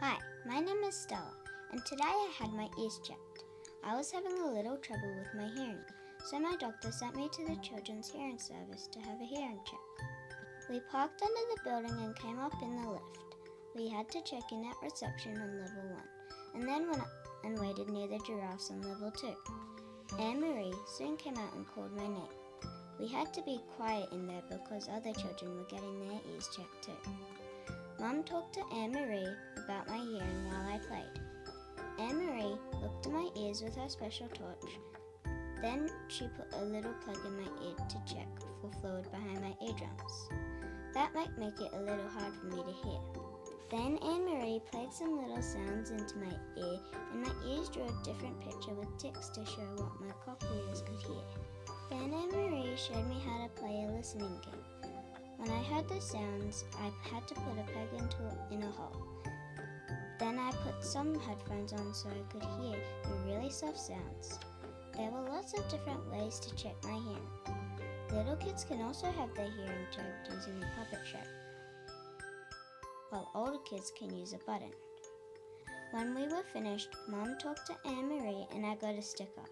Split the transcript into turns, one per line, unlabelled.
Hi, my name is Stella, and today I had my ears checked. I was having a little trouble with my hearing, so my doctor sent me to the Children's Hearing Service to have a hearing check. We parked under the building and came up in the lift. We had to check in at reception on level 1, and then went up and waited near the giraffes on level 2. Anne-Marie soon came out and called my name. We had to be quiet in there because other children were getting their ears checked too. Mum talked to Anne-Marie about my hearing while I played. Anne-Marie looked at my ears with her special torch. Then she put a little plug in my ear to check for fluid behind my eardrums. That might make it a little hard for me to hear. Then Anne-Marie played some little sounds into my ear, and my ears drew a different picture with ticks to show what my cochlears could hear. Then Anne-Marie showed me how to play a listening game. When I heard the sounds, I had to put a peg in a hole. Then I put some headphones on so I could hear the really soft sounds. There were lots of different ways to check my hearing. Little kids can also have their hearing checked using the puppet show, while older kids can use a button. When we were finished, Mum talked to Anne-Marie and I got a sticker.